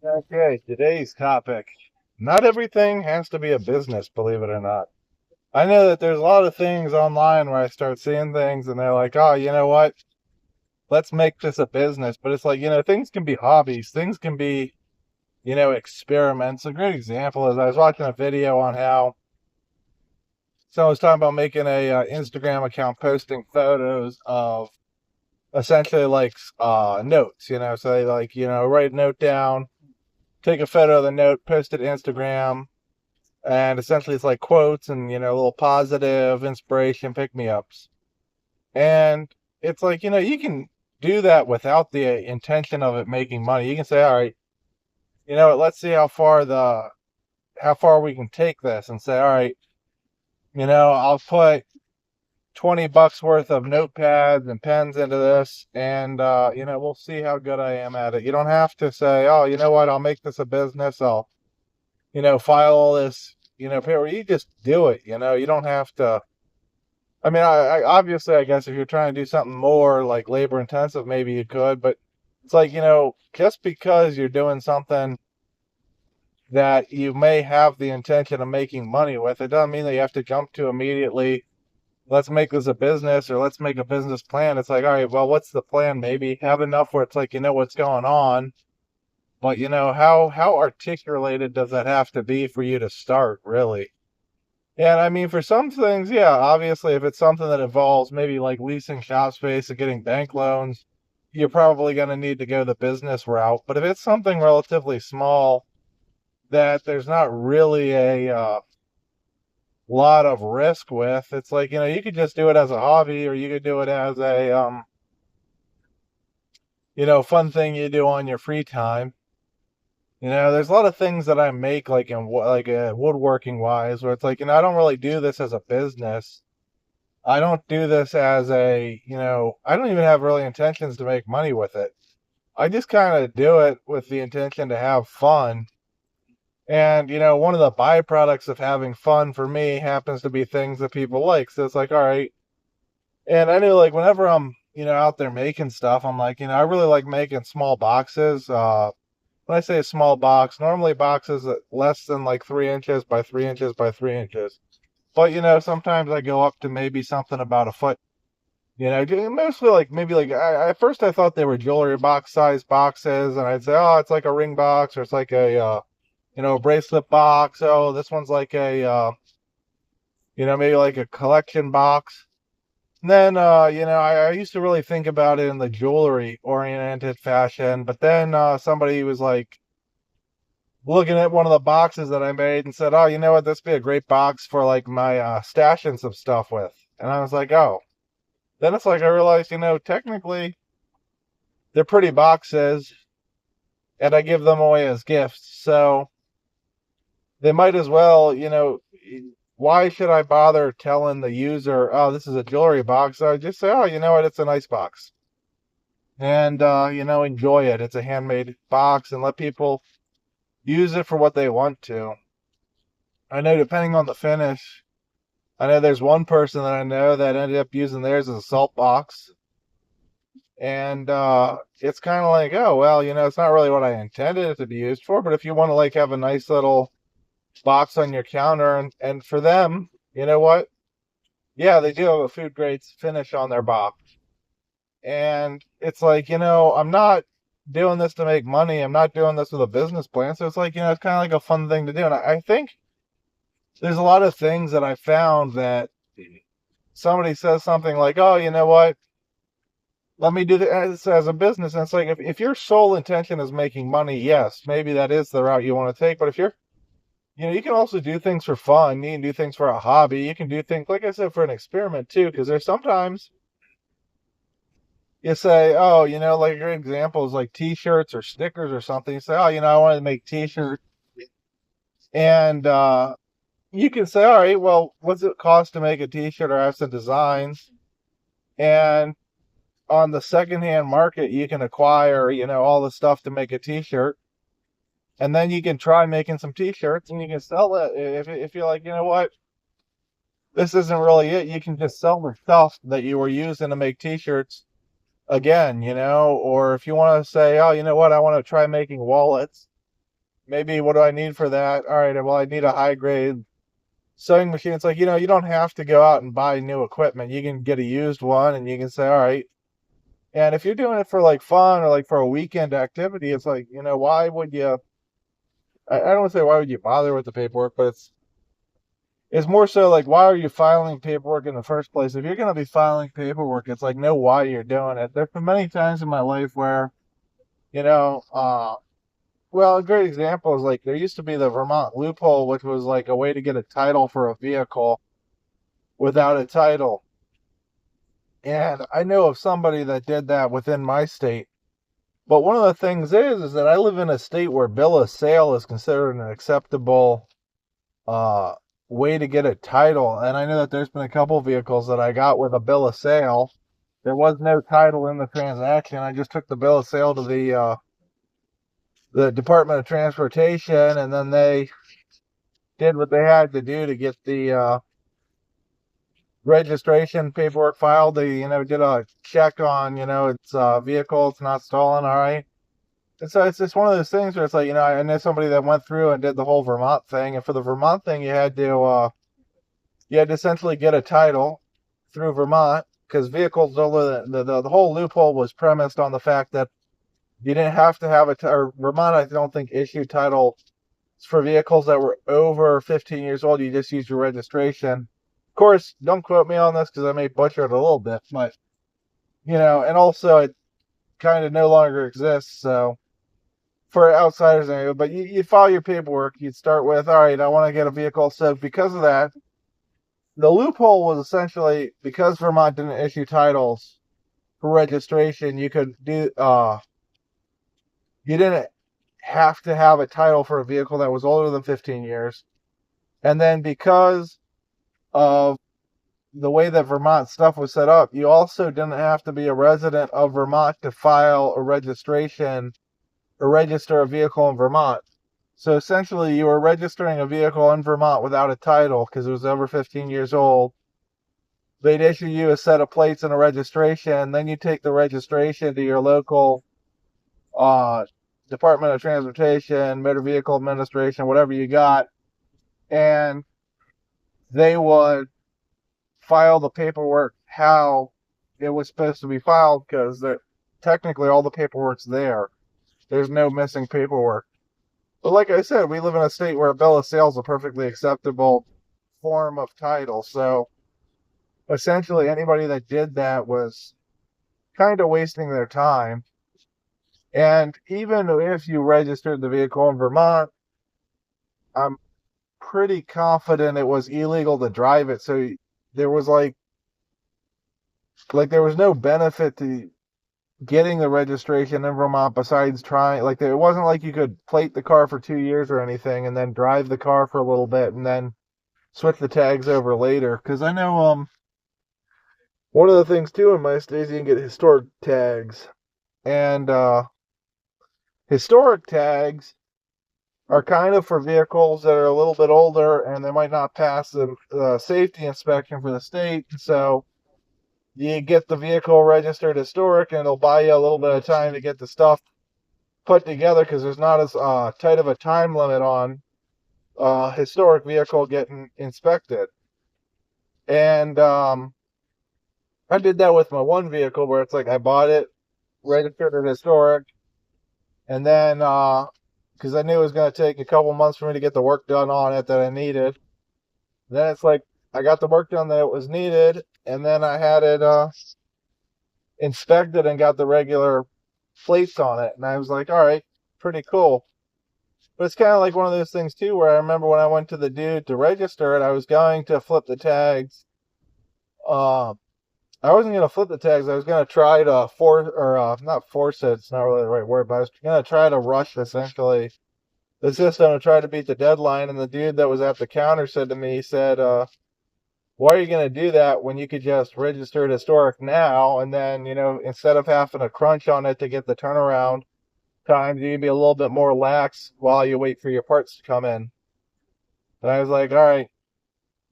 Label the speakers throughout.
Speaker 1: Okay, today's topic. Not everything has to be a business, believe it or not. I know that there's a lot of things online where I start seeing things and they're like, oh, you know what? Let's make this a business. But it's like, things can be hobbies, things can be, experiments. A great example is I was watching a video on how someone was talking about making a Instagram account posting photos of essentially like notes, so they like, write a note down, take a photo of the note, post it to Instagram, and essentially it's like quotes and a little positive inspiration pick me ups. And it's like you can do that without the intention of it making money. You can say, all right, let's see how far we can take this, and say, all right, I'll put $20 worth of notepads and pens into this, and we'll see how good I am at it. You don't have to say, oh, you know what, I'll make this a business, I'll file all this, paper. You just do it. You don't have to. I mean, I obviously, I guess if you're trying to do something more like labor intensive, maybe you could, but it's like, just because you're doing something that you may have the intention of making money with, it doesn't mean that you have to jump to immediately, let's make this a business or let's make a business plan. It's like, all right, well, what's the plan? Maybe have enough where it's like, what's going on, but how articulated does that have to be for you to start, really? And I mean, for some things, yeah, obviously, if it's something that involves maybe like leasing shop space and getting bank loans, you're probably going to need to go the business route. But if it's something relatively small that there's not really a lot of risk with, it's like, you could just do it as a hobby or you could do it as a, fun thing you do on your free time. There's a lot of things that I make like woodworking wise where it's like, I don't really do this as a business. I don't do this as a, I don't even have really intentions to make money with it. I just kind of do it with the intention to have fun. And, one of the byproducts of having fun for me happens to be things that people like. So it's like, all right. And I know like whenever I'm, out there making stuff, I'm like, I really like making small boxes. When I say a small box, normally boxes that less than like 3 inches by 3 inches by 3 inches. But, sometimes I go up to maybe something about a foot. Mostly like maybe like at first I thought they were jewelry box size boxes, and I'd say, oh, it's like a ring box or it's like a bracelet box. Oh, this one's like a maybe like a collection box. And then I used to really think about it in the jewelry oriented fashion, but then somebody was like looking at one of the boxes that I made and said, oh, you know what, this would be a great box for like my stashing some stuff with. And I was like, oh. Then it's like I realized, technically they're pretty boxes and I give them away as gifts. So they might as well, why should I bother telling the user, oh, this is a jewelry box? I just say, oh, you know what? It's a nice box. And, enjoy it. It's a handmade box and let people use it for what they want to. I know depending on the finish, I know there's one person that I know that ended up using theirs as a salt box. And it's kind of like, oh, well, it's not really what I intended it to be used for, but if you want to like have a nice little box on your counter, and for them, you know what? Yeah, they do have a food grade finish on their box. And it's like, I'm not doing this to make money. I'm not doing this with a business plan. So it's like, it's kind of like a fun thing to do. And I think there's a lot of things that I found that somebody says something like, oh, you know what? Let me do this as a business. And it's like, if your sole intention is making money, yes, maybe that is the route you want to take. But if you're, you can also do things for fun. You can do things for a hobby. You can do things, like I said, for an experiment too. Because there's sometimes you say, oh, like a great example is like T-shirts or stickers or something. You say, oh, I wanted to make T-shirts, and you can say, all right, well, what's it cost to make a T-shirt or have some designs? And on the secondhand market, you can acquire, all the stuff to make a T-shirt, and then you can try making some T-shirts, and you can sell it. If you're like, what, this isn't really it, you can just sell the stuff that you were using to make T-shirts again, or if you want to say, oh, you know what, I want to try making wallets, maybe what do I need for that? All right, well, I need a high grade sewing machine. It's like, you don't have to go out and buy new equipment. You can get a used one and you can say, all right. And if you're doing it for like fun or like for a weekend activity, it's like, why would you, I don't want to say why would you bother with the paperwork, but it's more so like, why are you filing paperwork in the first place? If you're going to be filing paperwork, it's like, know why you're doing it. There's been many times in my life where, you know, well, a great example is like there used to be the Vermont loophole, which was like a way to get a title for a vehicle without a title. And I know of somebody that did that within my state. But one of the things is that I live in a state where bill of sale is considered an acceptable uh, way to get a title. And I know that there's been a couple vehicles that I got with a bill of sale. There was no title in the transaction. I just took the bill of sale to the Department of Transportation, and then they did what they had to do to get the registration paperwork filed. They, did a check on, it's vehicle, it's not stolen, all right. And so it's just one of those things where it's like, I know somebody that went through and did the whole Vermont thing, and for the Vermont thing, you had to essentially get a title through Vermont because vehicles older than the whole loophole was premised on the fact that you didn't have to have or Vermont, I don't think, issued title for vehicles that were over 15 years old. You just use your registration. Of course, don't quote me on this because I may butcher it a little bit, but and also it kind of no longer exists. So for outsiders anyway, but you'd file your paperwork. You'd start with, all right, I want to get a vehicle. So because of that, the loophole was essentially because Vermont didn't issue titles for registration, you could do you didn't have to have a title for a vehicle that was older than 15 years. And then because of the way that Vermont stuff was set up, you also didn't have to be a resident of Vermont to file a registration or register a vehicle in Vermont. So essentially, you were registering a vehicle in Vermont without a title because it was over 15 years old. They'd issue you a set of plates and a registration. Then you take the registration to your local Department of Transportation, Motor Vehicle Administration, whatever you got, and they would file the paperwork how it was supposed to be filed because technically all the paperwork's there. There's no missing paperwork. But like I said, we live in a state where a bill of sale is a perfectly acceptable form of title. So essentially, anybody that did that was kind of wasting their time. And even if you registered the vehicle in Vermont, I'm pretty confident it was illegal to drive it. So there was like there was no benefit to getting the registration in Vermont besides trying. Like it wasn't like you could plate the car for 2 years or anything and then drive the car for a little bit and then switch the tags over later. Because I know one of the things too in my state is you can get historic tags, and historic tags are kind of for vehicles that are a little bit older and they might not pass the safety inspection for the state. So you get the vehicle registered historic and it'll buy you a little bit of time to get the stuff put together because there's not as tight of a time limit on historic vehicle getting inspected. And I did that with my one vehicle where it's like I bought it, registered it historic, and then because I knew it was going to take a couple months for me to get the work done on it that I needed. Then it's like I got the work done that it was needed, and then I had it inspected and got the regular plates on it. And I was like, all right, pretty cool. But it's kind of like one of those things too, where I remember when I went to the dude to register it, I was going to flip the tags. I wasn't going to flip the tags. I was going to try to not force it. It's not really the right word, but I was going to try to rush essentially the system and try to beat the deadline. And the dude that was at the counter said to me, he said, why are you going to do that when you could just register it historic now? And then, instead of having to crunch on it to get the turnaround time, you can be a little bit more lax while you wait for your parts to come in. And I was like, all right,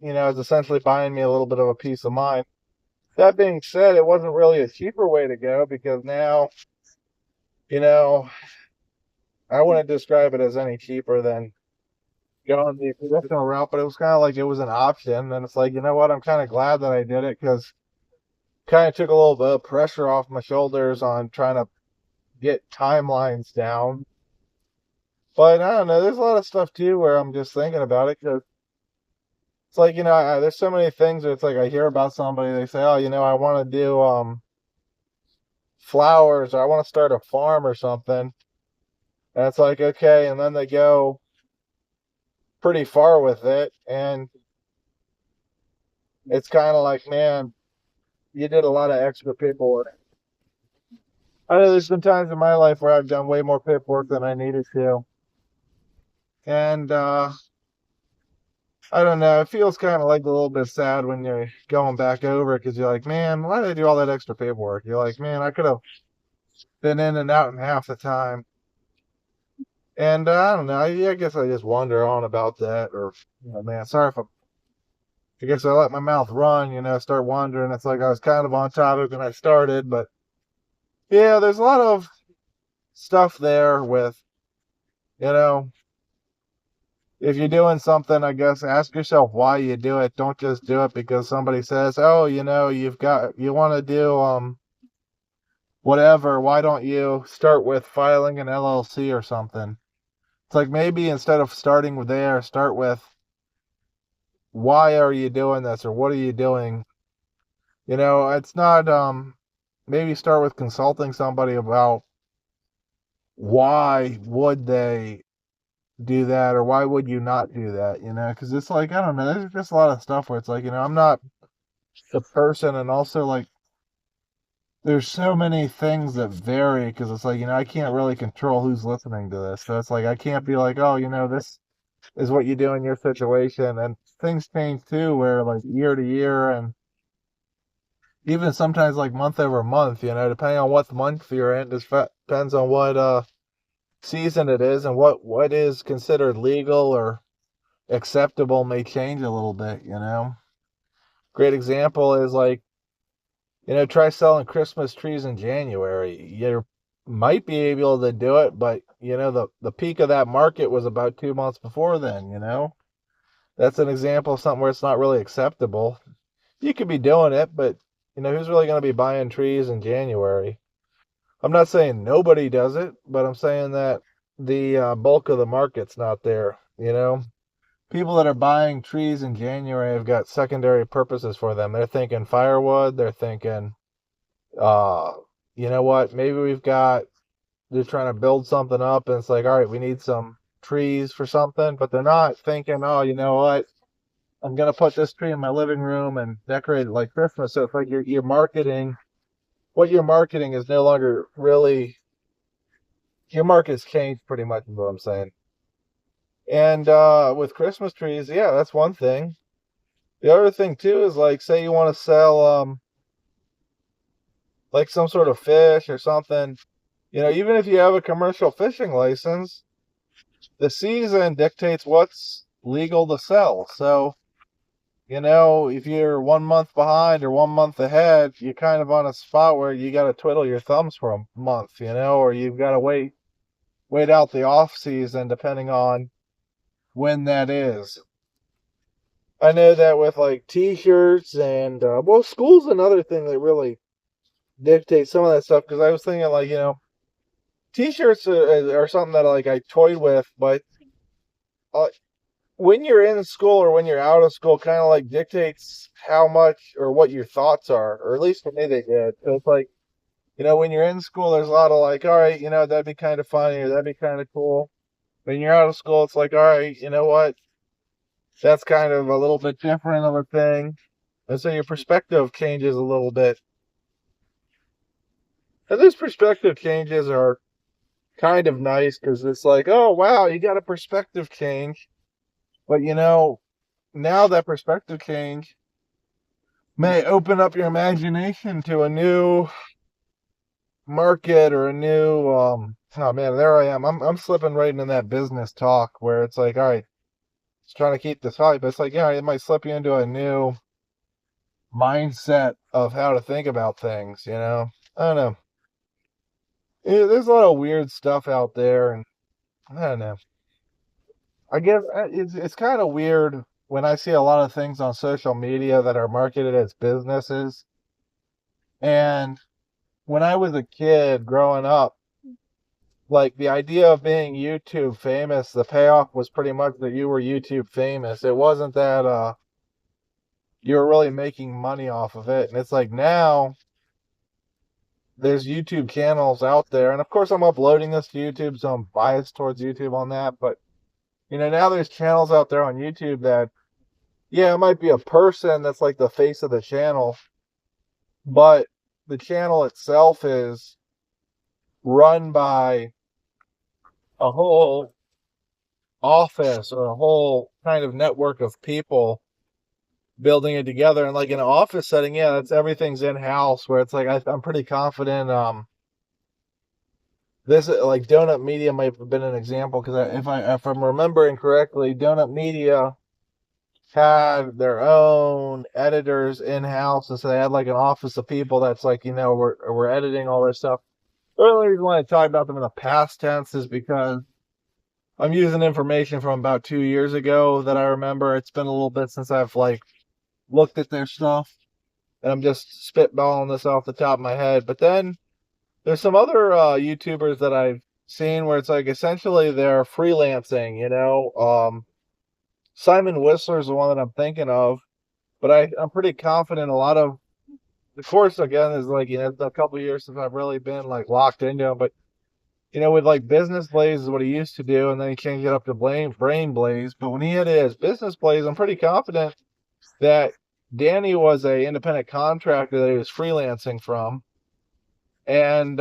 Speaker 1: it's essentially buying me a little bit of a peace of mind. That being said, it wasn't really a cheaper way to go because now, I wouldn't describe it as any cheaper than going the traditional route, but it was kind of like it was an option. And it's like, you know what? I'm kind of glad that I did it because kind of took a little bit of pressure off my shoulders on trying to get timelines down. But I don't know. There's a lot of stuff too where I'm just thinking about it because it's like, there's so many things where it's like I hear about somebody, they say, oh, I want to do flowers or I want to start a farm or something. And it's like, okay. And then they go pretty far with it. And it's kind of like, man, you did a lot of extra paperwork. I know there's been times in my life where I've done way more paperwork than I needed to. And I don't know, it feels kind of like a little bit sad when you're going back over it because you're like, man, why did I do all that extra paperwork? You're like, man, I could have been in and out in half the time. And I don't know, I guess I just wander on about that. Or, man, sorry if I guess I let my mouth run, start wandering. It's like I was kind of on topic when I started, but yeah, there's a lot of stuff there with, you know, if you're doing something, I guess ask yourself why you do it. Don't just do it because somebody says, "Oh, you want to do whatever. Why don't you start with filing an LLC or something?" It's like maybe instead of starting with there, start with why are you doing this or what are you doing? It's not maybe start with consulting somebody about why would they do that or why would you not do that, because it's like, I don't know, there's just a lot of stuff where it's like, I'm not the person. And also like there's so many things that vary because it's like, I can't really control who's listening to this, so it's like I can't be like, oh, this is what you do in your situation. And things change too, where like year to year and even sometimes like month over month, depending on what month you're in, just depends on what season it is and what is considered legal or acceptable may change a little bit. Great example is like, try selling Christmas trees in January. You might be able to do it, but the peak of that market was about 2 months before then. That's an example of something where it's not really acceptable. You could be doing it, but who's really going to be buying trees in January? I'm not saying nobody does it, but I'm saying that the bulk of the market's not there. People that are buying trees in January have got secondary purposes for them. They're thinking firewood. They're thinking, uh, you know what? Maybe they're trying to build something up, and it's like, all right, we need some trees for something, but they're not thinking, oh, you know what? I'm gonna put this tree in my living room and decorate it like Christmas. So it's like you're marketing. What you're marketing is no longer really your market has changed pretty much, is what I'm saying. And with Christmas trees, yeah, that's one thing. The other thing too is like, say you want to sell like some sort of fish or something. Even if you have a commercial fishing license, the season dictates what's legal to sell. So, if you're 1 month behind or 1 month ahead, you're kind of on a spot where you got to twiddle your thumbs for a month, or you've got to wait out the off season depending on when that is. I know that with like t-shirts and well, school's another thing that really dictates some of that stuff because I was thinking like, t-shirts are something that like I toyed with, but uh, when you're in school or when you're out of school, kind of like dictates how much or what your thoughts are, or at least for me they did. So it's like, when you're in school, there's a lot of like, all right, that'd be kind of funny or that'd be kind of cool. When you're out of school, it's like, all right, you know what? That's kind of a little bit different of a thing. And so your perspective changes a little bit. And those perspective changes are kind of nice because it's like, oh, wow, you got a perspective change. But now that perspective change may open up your imagination to a new market or a new, oh man, there I am. I'm slipping right into that business talk where it's like, all right, just trying to keep this hype. But it's like, yeah, it might slip you into a new mindset of how to think about things. I don't know. Yeah, there's a lot of weird stuff out there, and I don't know. I guess it's kind of weird when I see a lot of things on social media that are marketed as businesses. And when I was a kid growing up, like the idea of being YouTube famous, the payoff was pretty much that you were YouTube famous. It wasn't that you were really making money off of it. And it's like now there's YouTube channels out there, and of course I'm uploading this to YouTube, so I'm biased towards YouTube on that. But now there's channels out there on YouTube that, yeah, it might be a person that's like the face of the channel, but the channel itself is run by a whole office or a whole kind of network of people building it together. And like in an office setting, yeah, that's everything's in house. Where it's like I'm pretty confident. This like Donut Media might have been an example because if I'm remembering correctly, Donut Media had their own editors in house, and so they had like an office of people that's like we're editing all this stuff. The only reason why I talk about them in the past tense is because I'm using information from about 2 years ago that I remember. It's been a little bit since I've like looked at their stuff, and I'm just spitballing this off the top of my head. But then there's some other YouTubers that I've seen where it's like essentially they're freelancing. Simon Whistler is the one that I'm thinking of, but I'm pretty confident a lot of the course again is like it's a couple of years since I've really been like locked into him. But with like Business Blaze is what he used to do, and then he changed it up to Brain Blaze. But when he had his Business Blaze, I'm pretty confident that Danny was a independent contractor that he was freelancing from, and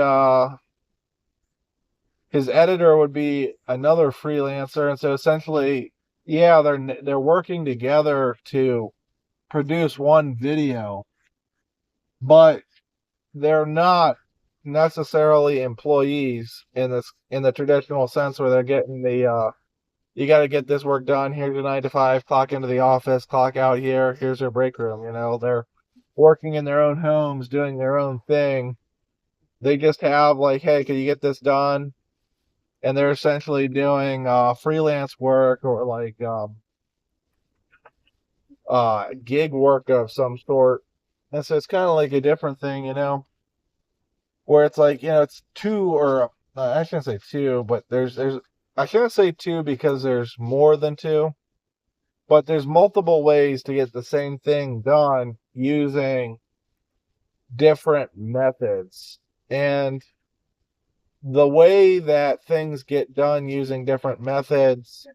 Speaker 1: his editor would be another freelancer. And so essentially, yeah, they're working together to produce one video, but they're not necessarily employees in the traditional sense where they're getting the you got to get this work done. Here's your 9 to 5, clock into the office, clock out here. Here's their break room. They're working in their own homes, doing their own thing. They just have like, hey, can you get this done? And they're essentially doing freelance work or like gig work of some sort. And so it's kind of like a different thing, where it's like, it's two or I shouldn't say two, but I shouldn't say two because there's more than two, but there's multiple ways to get the same thing done using different methods. And the way that things get done using different methods,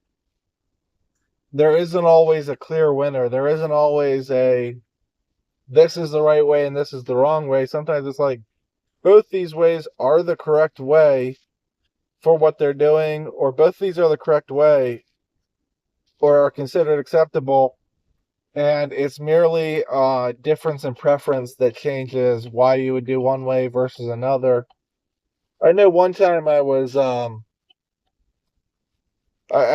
Speaker 1: there isn't always a clear winner. There isn't always this is the right way and this is the wrong way. Sometimes it's like both these ways are the correct way for what they're doing, or both these are the correct way or are considered acceptable. And it's merely a difference in preference that changes why you would do one way versus another. I know one time I was I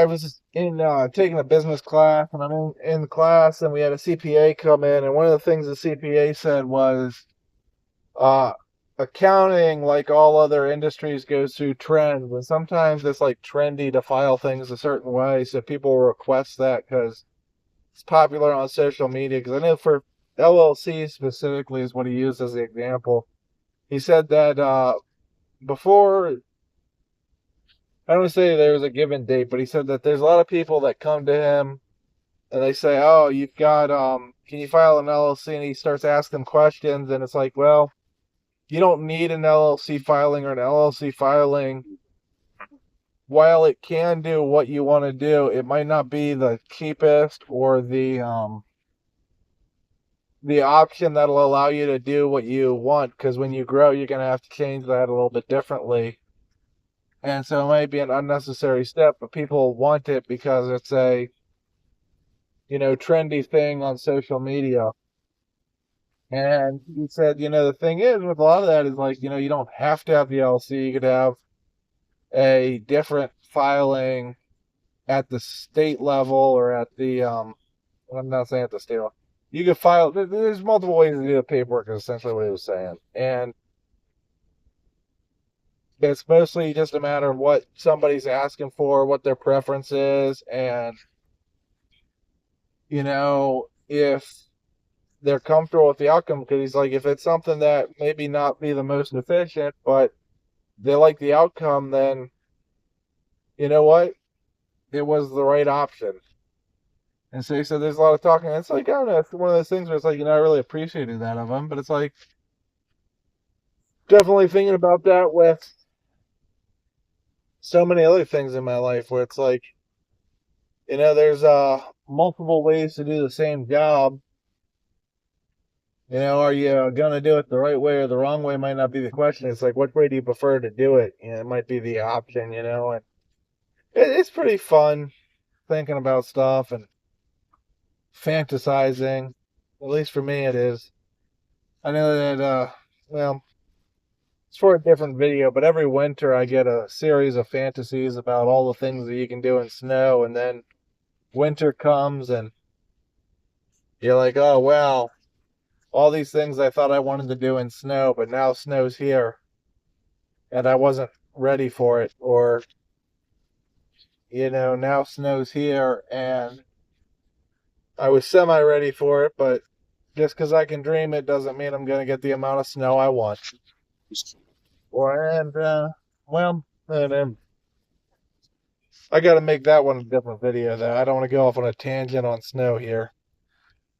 Speaker 1: was in taking a business class, and I'm in class, and we had a CPA come in, and one of the things the CPA said was, uh, accounting, like all other industries, goes through trends, and sometimes it's like trendy to file things a certain way, so people request that because it's popular on social media. Because I know for LLC specifically is what he used as the example. He said that before, I don't say there was a given date, but he said that there's a lot of people that come to him and they say, "Oh, you've got can you file an LLC?" And he starts asking questions, and it's like, well, you don't need an LLC filing, or an LLC filing, while it can do what you want to do, it might not be the cheapest or the option that'll allow you to do what you want, because when you grow, you're going to have to change that a little bit differently. And so it might be an unnecessary step, but people want it because it's a, trendy thing on social media. And he said, the thing is with a lot of that is like, you don't have to have the LLC. You could have a different filing at the state level or at the, I'm not saying at the state level. You could file, there's multiple ways to do the paperwork, is essentially what he was saying. And it's mostly just a matter of what somebody's asking for, what their preference is, and if they're comfortable with the outcome. Because he's like, if it's something that maybe not be the most efficient, but they like the outcome, then you know what? It was the right option. And so he said there's a lot of talking. And it's like, I don't know, it's one of those things where it's like, I really appreciated that of him. But it's like, definitely thinking about that with so many other things in my life where it's like, there's multiple ways to do the same job. Are you gonna do it the right way or the wrong way might not be the question. It's like, what way do you prefer to do it? It might be the option, and it's pretty fun thinking about stuff and fantasizing. At least for me, it is. I know that, well, it's for a different video, but every winter I get a series of fantasies about all the things that you can do in snow, and then winter comes and you're like, oh, wow, all these things I thought I wanted to do in snow, but now snow's here and I wasn't ready for it. Or, now snow's here and I was semi ready for it, but just because I can dream it doesn't mean I'm going to get the amount of snow I want. Well, and then I got to make that one a different video, though. I don't want to go off on a tangent on snow here.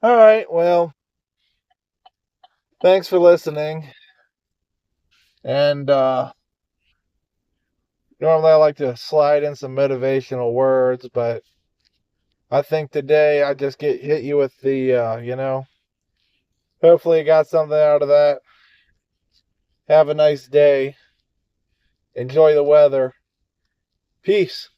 Speaker 1: All right, well, thanks for listening. And normally I like to slide in some motivational words, but I think today I just hit you with the, hopefully you got something out of that. Have a nice day. Enjoy the weather. Peace.